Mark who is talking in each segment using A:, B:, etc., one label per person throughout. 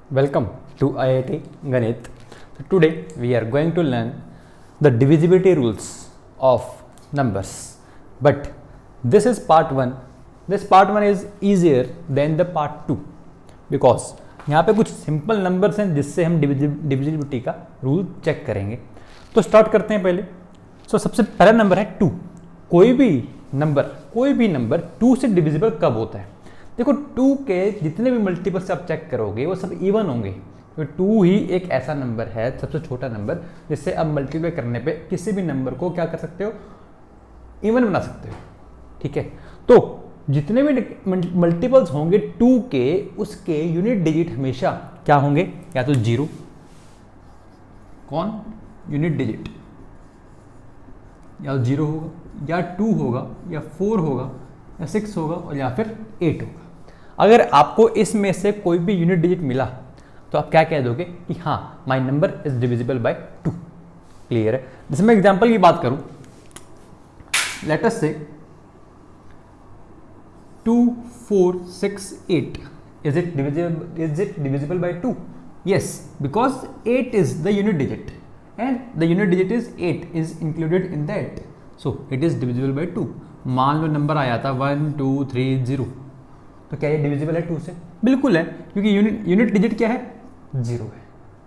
A: Welcome to IIT Ganit. So today we are going to learn the divisibility rules of numbers. But this is part 1. This part 1 is easier than the part 2 because यहाँ पे कुछ simple numbers हैं जिससे हम divisibility का rule check करेंगे. तो start करते हैं पहले. सबसे पहला नंबर है 2. कोई भी नंबर 2 से डिविजिबल कब होता है? देखो 2 के जितने भी मल्टीपल्स आप चेक करोगे वो सब इवन होंगे. तो 2 ही एक ऐसा नंबर है, सबसे छोटा नंबर, जिससे आप मल्टीप्लाई करने पे किसी भी नंबर को क्या कर सकते हो, इवन बना सकते हो. ठीक है, तो जितने भी मल्टीपल्स होंगे 2 के, उसके यूनिट डिजिट हमेशा क्या होंगे? या तो 0, कौन यूनिट डिजिट, या 0 होगा, या 2 होगा, या 4 होगा, या 6 होगा, और या फिर 8 होगा. अगर आपको इसमें से कोई भी यूनिट डिजिट मिला तो आप क्या कह दोगे कि हाँ, my number is divisible bye 2. Clear है? जैसे मैं एग्जांपल की बात करूं, लेट अस से 2, 4, 6, 8. Is it divisible by 2? Yes, because 8 is the unit digit and the unit digit is 8 is included in that. So it is divisible by 2. मान लो number आया था 1, 2, 3, 0. तो क्या ये डिविजिबल है 2 से? बिल्कुल है, क्योंकि यूनिट डिजिट क्या है? 0 है.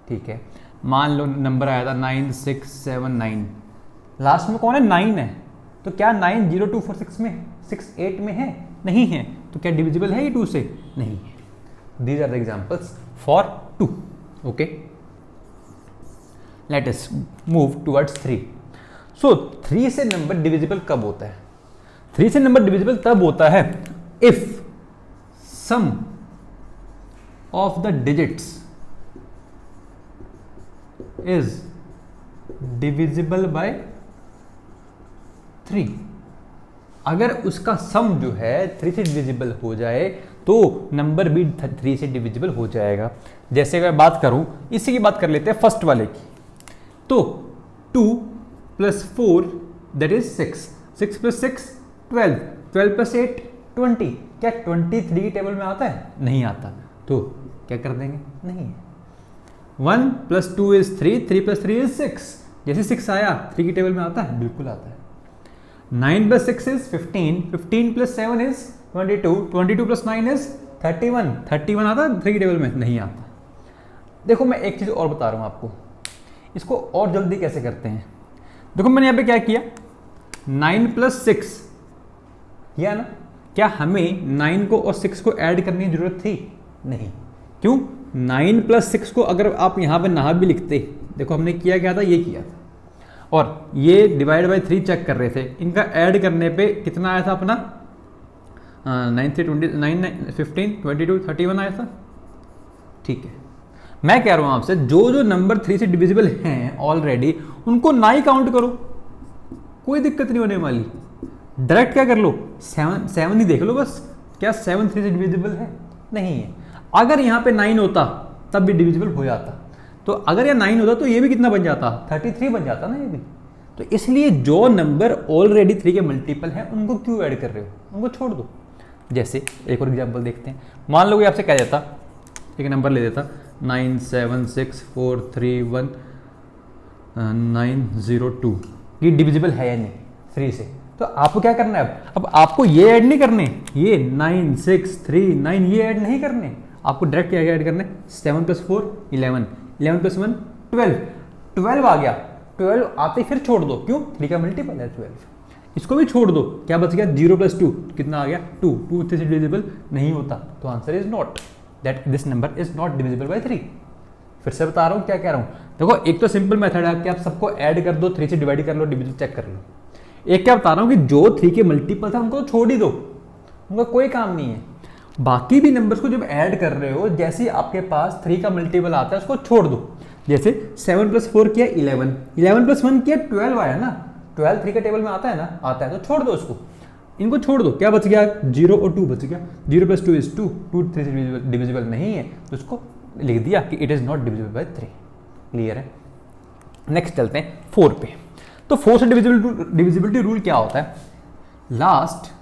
A: ठीक है, मान लो नंबर आया था 9, 6, 7, 9. लास्ट में कौन है? 9 है. तो क्या 9 0, 2, 4, 6 में 6, 8 में है? नहीं है. तो क्या डिविजिबल है ये 2 से? नहीं है. These are the examples for 2. Okay, let us move towards 3. So 3 से नंबर डिविजिबल कब होता है? 3 से नंबर डिविजिबल तब होता है if sum of the digits is divisible by 3. अगर उसका सम जो है 3 से डिविजिबल हो जाए तो नंबर भी 3 से डिविजिबल हो जाएगा. जैसे अगर बात करूं, इसी की बात कर लेते हैं फर्स्ट वाले की. तो 2 + 4 दैट इज 6. 6 + 6 12. 12 + 8 20. क्या 23 टेबल में आता है? नहीं आता. तो क्या कर देंगे? नहीं है. 1 + 2 is 3. 3 + 3 is 6. जैसे 6 आया 3 की टेबल में आता है? बिल्कुल आता है. 9 + 6 is 15. 15 + 7 is 22. 22 + 9 is 31. 31 आता है 3 की टेबल में? नहीं आता. देखो मैं एक चीज़ और बता रहा हूँ आपको, इसको और जल्दी कैसे करते हैं. देखो मैंने यहाँ पे क्या किया, 9 + 6 किया ना. क्या हमें 9 को और 6 को ऐड करने की जरूरत थी? नहीं. क्यों? 9 + 6 को अगर आप यहाँ पे ना भी लिखते, देखो हमने किया क्या था, ये किया था, और ये डिवाइड बाय 3 चेक कर रहे थे. इनका ऐड करने पे कितना आया था अपना? 9 से 20, 9, 15, 22, 31 आया था. ठीक है, मैं कह रहा हूँ आपसे, जो नंबर 3 से डिविजिबल हैं ऑलरेडी, उनको ना ही काउंट करो, कोई दिक्कत नहीं होने वाली. डायरेक्ट क्या कर लो, 7 ही देख लो बस. क्या 7 3 से डिविजिबल है? नहीं है. अगर यहाँ पे 9 होता तब भी डिविजिबल हो जाता. तो अगर यह 9 होता तो ये भी कितना बन जाता? 33 बन जाता ना ये भी. तो इसलिए जो नंबर ऑलरेडी 3 के मल्टीपल हैं उनको क्यों ऐड कर रहे हो? उनको छोड़ दो. जैसे एक और एग्जांपल देखते हैं. मान लो कि आपसे कह देता, एक नंबर ले देता 9 7 6 4 3 1 9 0 2. ये डिविजिबल है या नहीं 3 से? तो आपको क्या करना है? अब आपको ये ऐड नहीं करने, ये 9 6 3 9 ये ऐड नहीं करने. आपको डायरेक्ट क्या ऐड करना है? 7 + 4 11. 11 + 1 12. 12 आ गया. 12 आते ही फिर छोड़ दो. क्यों? 3 का मल्टीपल है 12. इसको भी छोड़ दो. क्या बच गया? 0 + 2 कितना आ गया? 2. 2 3 से डिविजिबल नहीं होता. तो answer is not, that this number is not divisible by 3. फिर से बता रहा हूँ क्या कह रहा हूँ. देखो एक तो सिंपल मेथड है कि आप सबको ऐड कर दो, 3 से डिवाइड कर लो, डिविजिबल चेक कर लो. एक क्या बता रहा हूँ कि जो 3 के मल्टीपल था उनको छोड़ ही दो, उनका कोई काम नहीं है. बाकी भी नंबर्स को जब ऐड कर रहे हो, जैसे आपके पास 3 का मल्टीपल आता है उसको छोड़ दो. जैसे 7 + 4 किया 11. 11 + 1 किया 12 आया ना. 12 3 के टेबल में आता है ना? आता है. तो छोड़ दो उसको, इनको छोड़ दो. क्या बच गया? 0 और 2 बच गया. 0 + 2 is 2. 2 3 से डिविजिबल नहीं है तो उसको लिख दिया कि it is not divisible by 3. Clear है? नेक्स्ट चलते हैं 4 पे. तो 4 से डिविजिबिलिटी रूल क्या होता है? Last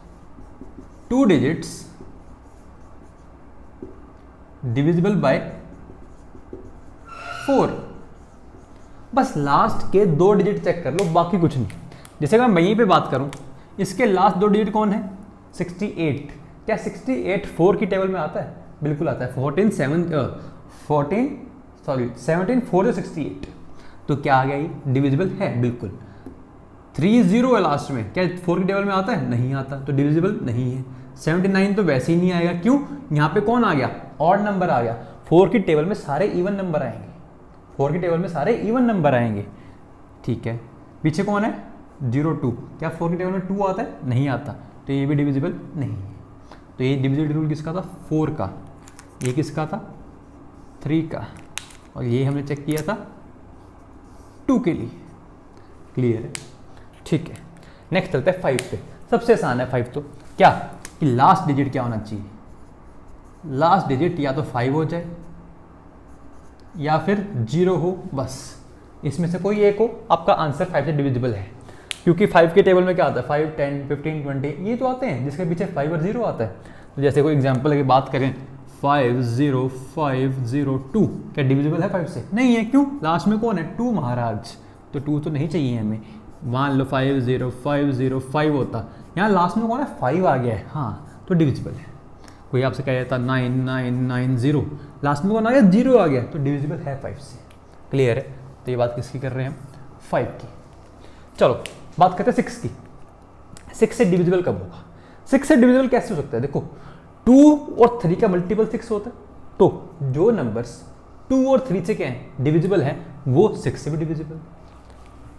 A: 2 digits divisible by 4। बस लास्ट के 2 डिजिट चेक कर लो, बाकी कुछ नहीं। जैसे अगर मैं यहीं पे बात करूं, इसके लास्ट 2 डिजिट कौन है? 68। क्या 68 4 की टेबल में आता है? बिल्कुल आता है। 17 4 से 68, तो क्या आ गया? ये डिविजिबल है बिल्कुल। 30 है लास्ट में, क्या 4 की टेबल में आता है? नहीं आता, तो डिविजिबल नहीं है। 79 तो वैसे ही नहीं आएगा, क्यों? यहाँ पे कौन आ गया? ऑड नंबर आ गया। 4 की टेबल में सारे इवन नंबर आएंगे, 4 की टेबल में सारे इवन नंबर आएंगे, ठीक है। पीछे कौन है? 02। क्या 4 की टेबल में 2 आता है? नहीं आता, तो ये भी डिविजिबल नहीं है। तो ये डिविजिबल रूल किसका था? 4 का। ये किसका था? 3 का। और ये हमने चेक किया था 2 के लिए। क्लियर है? ठीक है। नेक्स्ट चलते हैं 5 पे। सबसे आसान है 5 तो। क्या कि लास्ट डिजिट क्या होना चाहिए? लास्ट डिजिट या तो 5 हो जाए या फिर 0 हो, बस इसमें से कोई एक हो। आपका आंसर 5 से डिविजिबल है, क्योंकि 5 के टेबल में क्या आता है? 5, 10, 15, 20 ये तो आते हैं जिसके पीछे 5 और 0 आता है। तो जैसे कोई एग्जांपल की बात करें, 50502, क्या डिविजिबल है 5 से? नहीं है। क्यों? लास्ट में कौन है? 2 महाराज, तो 2 तो नहीं चाहिए हमें। मान लो 50505 होता, यहाँ लास्ट में कौन है? 5 आ गया है, हाँ, तो डिविजिबल है। कोई आपसे कह देता 9990, लास्ट में कौन आ गया? 0 आ गया, तो डिविजिबल है 5 से। क्लियर है? तो ये बात किसकी कर रहे हैं हम? 5 की। चलो बात करते हैं 6 की। 6 से डिविजिबल कब होगा? 6 से डिविजिबल कैसे हो सकता है? देखो 2 और 3 का मल्टीपल 6 होता है, तो जो नंबर्स 2 और 3 से क्या है? डिविजिबल है, वो 6 से भी डिविजिबल।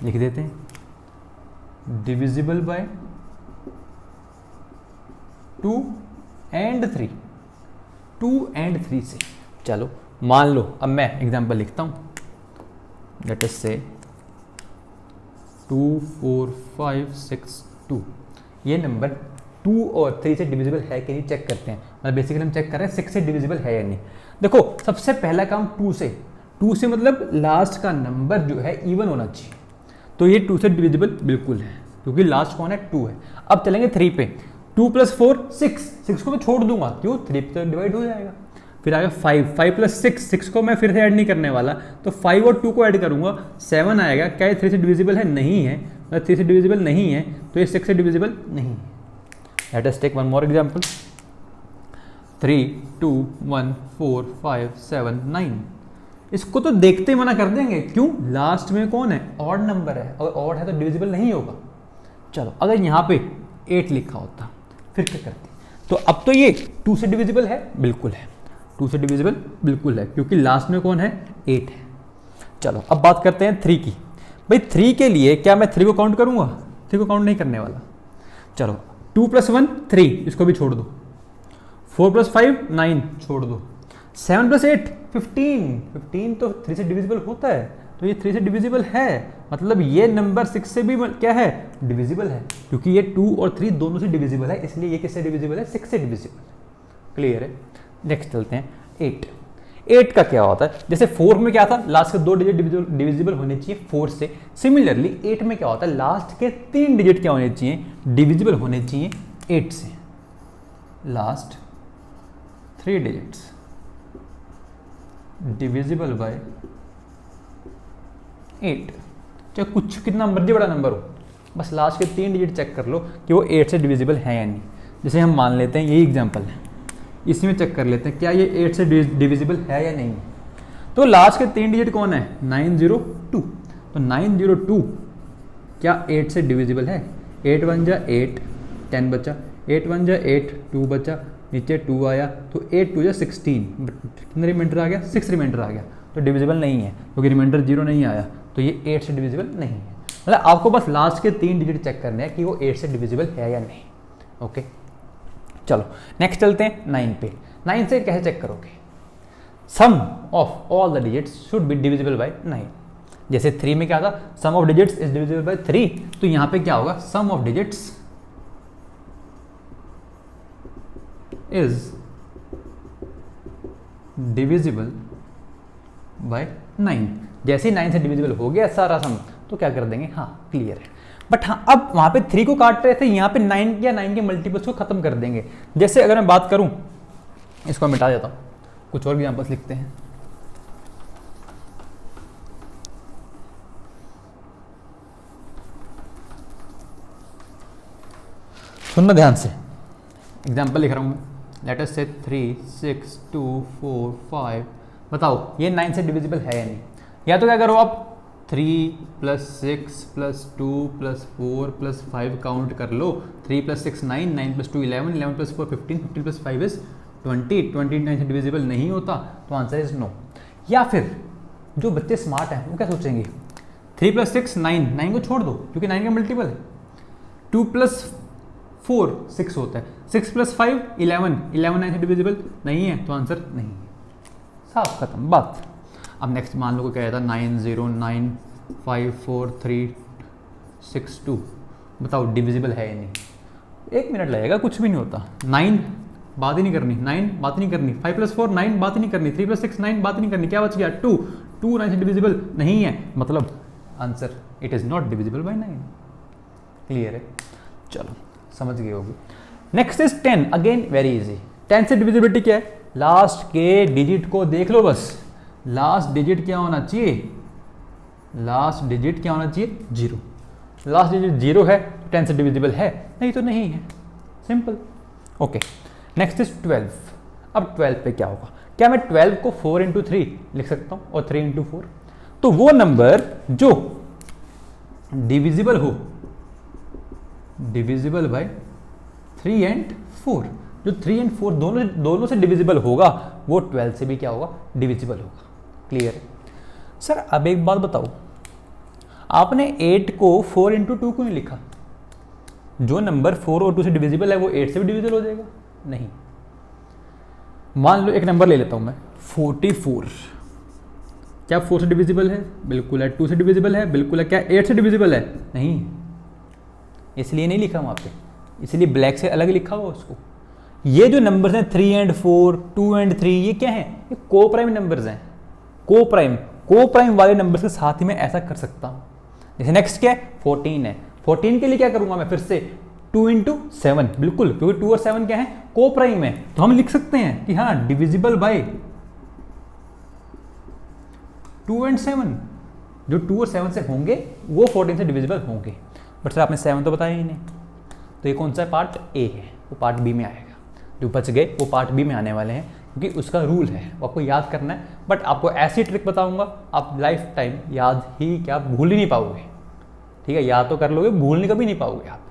A: लिख देते हैं डिविजिबल बाय 2 एंड 3, 2 एंड 3 से। चलो मान लो, अब मैं एग्जांपल लिखता हूं, लेट अस से 24562। ये नंबर 2 और 3 से डिविजिबल है कि नहीं चेक करते हैं। मतलब बेसिकली हम चेक कर रहे हैं 6 से डिविजिबल है या नहीं। देखो सबसे पहला काम 2 से मतलब लास्ट का नंबर जो है इवन होना चाहिए, तो ये 2 से डिविजिबल बिल्कुल है, क्योंकि लास्ट कौन है? 2 है। अब चलेंगे 3 पे। 2 + 4 6 को मैं छोड़ दूंगा, क्यों? 3 पे तो डिवाइड हो जाएगा। फिर आएगा 5 + 6 को मैं फिर से ऐड नहीं करने वाला, तो 5 और 2 को ऐड करूंगा, 7 आएगा। क्या ये 3 से डिविजिबल है? नहीं है। मतलब 3 से डिविजिबल नहीं है, तो ये 6 से डिविजिबल नहीं है। Let us take one more example, 3 2 1 4 5 7 9। इसको तो देखते ही मना कर देंगे, क्यों? लास्ट में कौन है? ऑड नंबर है, अगर ऑड है तो डिविजिबल नहीं होगा। चलो अगर यहाँ पे 8 लिखा होता, फिर क्या करते? तो अब तो ये 2 से डिविजिबल है, बिल्कुल है। 2 से डिविजिबल बिल्कुल है, क्योंकि लास्ट में कौन है? 8 है। चलो अब बात करते हैं 3 की। भाई 3 के लिए क्या मैं 3 को काउंट करूंगा? 3 को काउंट नहीं करने वाला। चलो 2 + 1 3, इसको भी छोड़ दो। 4 + 5 9, छोड़ दो। 7 + 8 15 तो 3 से डिविजिबल होता है, तो ये 3 से डिविजिबल है। मतलब ये नंबर 6 से भी क्या है? डिविजिबल है, क्योंकि ये 2 और 3 दोनों से डिविजिबल है, इसलिए ये किससे डिविजिबल है? 6 से डिविजिबल। क्लियर है? नेक्स्ट चलते हैं 8। 8 का क्या होता है? जैसे 4 में क्या था? लास्ट के 2 डिजिट डिविजिबल होने चाहिए 4 से। सिमिलरली 8 में क्या होता है? लास्ट के 3 डिजिट क्या होने चाहिए? डिविजिबल होने चाहिए 8 से। Last 3 digits divisible by 8। चाहे कुछ कितना मर्जी बड़ा नंबर हो, बस लास्ट के 3 डिजिट चेक कर लो कि वो 8 से डिविजिबल है या नहीं। जैसे हम मान लेते हैं यही एग्जांपल है, इसमें चेक कर लेते हैं क्या ये 8 से डिविजिबल है या नहीं। तो लास्ट के 3 डिजिट कौन है? 902। तो 902 क्या 8 से डिविजिबल है? 8 × 1 = 8, 10 बचा। 8 × 1 = 8, 2 बचा। नीचे 2 आया, तो 8 × 2 = 16। कितने रिमाइंडर आ गया? 6 रिमाइंडर आ गया, तो डिविजिबल नहीं है, क्योंकि रिमाइंडर 0 नहीं आया, तो ये 8 से डिविजिबल नहीं है। मतलब आपको बस लास्ट के 3 डिजिट चेक करने हैं कि वो 8 से डिविजिबल है या नहीं। ओके चलो नेक्स्ट चलते हैं 9 पे। 9 से कैसे चेक करोगे? Sum of all the digits should be divisible by 9। जैसे 3 में क्या था? Sum of digits is divisible by 3, तो यहाँ पे क्या होगा? Sum of digits is divisible by 9। जैसे ही 9 से डिविजिबल हो गया सारा सम, तो क्या कर देंगे? हाँ क्लियर है। बट हाँ अब वहां पे 3 को काट रहे थे, यहाँ पे 9 या 9 के मल्टीपल्स को खत्म कर देंगे। जैसे अगर मैं बात करूं, इसको मिटा देता हूं, कुछ और एग्जांपल्स लिखते हैं। सुनना ध्यान से, एग्जाम्पल लिख रहा हूँ मैं। लेट अस से 3, 6, 2, 4, 5। बताओ ये 9 से डिविजिबल है या नहीं? या तो क्या करो आप 3 + 6 + 2 + 4 + 5 काउंट कर लो। 3 + 6 9, 9 + 2 11, 11 + 4 15, 15 + 5 is 20, 20 9 से डिविजिबल नहीं होता, तो आंसर इज नो। या फिर जो बच्चे स्मार्ट हैं वो क्या सोचेंगे, 3 + 6 9, 9 को छोड़ दो क्योंकि 9 का मल्टीपल है। 2 + 4 6 होता है, 6 + 5 11, 11 9 से डिविजिबल नहीं है, तो आंसर नहीं है। साफ खत्म बात। अब नेक्स्ट मान लो को क्या था 9 0 9 5 4 3 6 2। बताओ डिविजिबल है या नहीं? 1 मिनट लगेगा, कुछ भी नहीं होता। 9 बात ही नहीं करनी, 9 बात ही नहीं करनी, 5 + 4 9 बात ही नहीं करनी, 3 + 6 9 बात ही नहीं करनी, क्या बच गया 2, 2 9 से डिविजिबल नहीं है, मतलब answer it is not divisible by 9। Clear है? चलो समझ गए होगी। Next is 10, again very easy. 10 से डिविजिबिलिटी क्या है? लास्ट के डिजिट को देख लो बस, लास्ट डिजिट क्या होना चाहिए? लास्ट डिजिट क्या होना चाहिए? 0। लास्ट डिजिट 0 है तो 10 से डिविजिबल है, नहीं तो नहीं है, सिंपल। Okay, next is 12। अब 12 पे क्या होगा? क्या मैं 12 को 4 × 3 लिख सकता हूँ और 3 × 4? तो वो नंबर जो डिविजिबल हो, डिविजिबल बाय 3 और 4, जो 3 और 4 दोनों से डिविजिबल होगा वो 12 से भी क्या होगा? डिविजिबल होगा। क्लियर है? सर अब एक बात बताओ, आपने 8 को 4 × 2 क्यों नहीं लिखा? जो नंबर 4 और 2 से डिविजिबल है वो 8 से भी डिविजिबल हो जाएगा? नहीं। मान लो एक नंबर ले लेता हूं मैं 44। क्या 4 से डिविजिबल है? बिल्कुल है। 2 से डिविजिबल है? बिल्कुल है। क्या 8 से डिविजिबल है? नहीं, इसलिए नहीं लिखा वहां पे, इसलिए ब्लैक से अलग लिखा हुआ उसको। ये जो नंबर्स हैं 3 और 4, 2 और 3, ये क्या है? ये को प्राइम नंबर्स हैं। को प्राइम वाले नंबर्स के साथ ही मैं ऐसा कर सकता हूं। जैसे नेक्स्ट क्या है? 14 है। 14 के लिए क्या करूंगा मैं? फिर से 2 × 7, बिल्कुल, क्योंकि 2 और 7 क्या है? को प्राइम है, तो हम लिख सकते हैं कि हाँ डिविजिबल बाय 2 और 7। जो 2 और 7 से होंगे वो 14 से डिविजिबल होंगे। बट सर आपने 7 तो बताया ही नहीं, तो ये कौन सा पार्ट? ए है, वो पार्ट बी में आएगा। जो बच गए वो पार्ट बी में आने वाले हैं, क्योंकि उसका रूल है, वो आपको याद करना है। बट आपको ऐसी ट्रिक बताऊंगा आप लाइफ टाइम याद ही क्या, भूल ही नहीं पाओगे। ठीक है, याद तो कर लोगे, भूलने कभी नहीं पाओगे आप।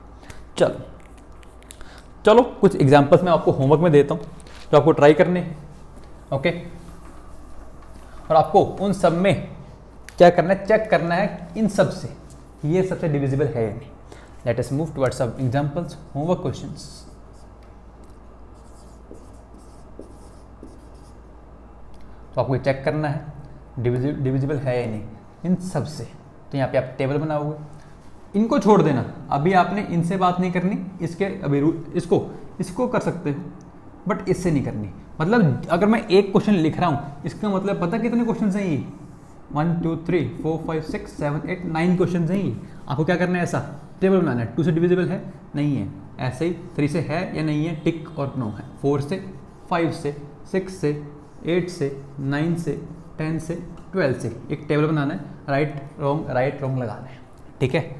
A: चलो कुछ एग्जांपल्स मैं आपको होमवर्क में देता हूँ जो आपको ट्राई करने हैं। ओके, और आपको उन सब में क्या करना है? चेक करना है इन सब से ये सबसे डिविजिबल है या नहीं। Let us move towards some examples, homework questions. तो आपको चेक करना है डिविजिबल है या नहीं इन सब से। तो यहाँ पे आप टेबल बनाओगे, इनको छोड़ देना, अभी आपने इनसे बात नहीं करनी, इसके अभी इसको कर सकते हो बट इससे नहीं करनी। मतलब अगर मैं एक क्वेश्चन लिख रहा हूँ, इसका मतलब पता कितने क्वेश्चन हैं? ये 1 2 3 4 5 6 7 8 9 क्वेश्चन हैं ये। आपको क्या करना है? ऐसा टेबल बनाना है। 2 से डिविजिबल है? नहीं है। ऐसे ही 3 से है या नहीं है? टिक और नो है। 4 से, 5 से, 6 से, 8 से, 9 से, 10 से, 12 से एक टेबल बनाना है। राइट रॉन्ग लगाना है। ठीक है,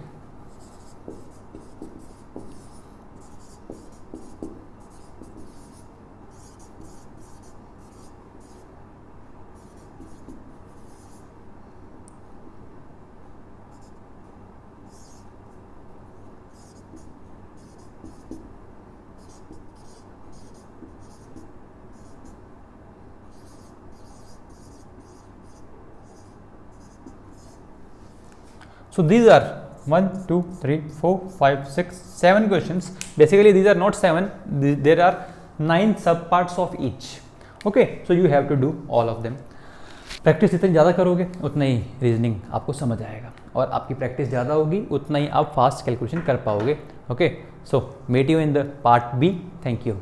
A: so these are 1 2 3 4 5 6 7 questions. Basically these are not 7, there are 9 sub parts of each. Okay, so you have to do all of them. Practice जितनी ज़्यादा करोगे उतना ही रीजनिंग आपको समझ आएगा, और आपकी प्रैक्टिस ज़्यादा होगी उतना ही आप फास्ट कैलकुलेशन कर पाओगे। Okay, so met you in the part B. Thank you.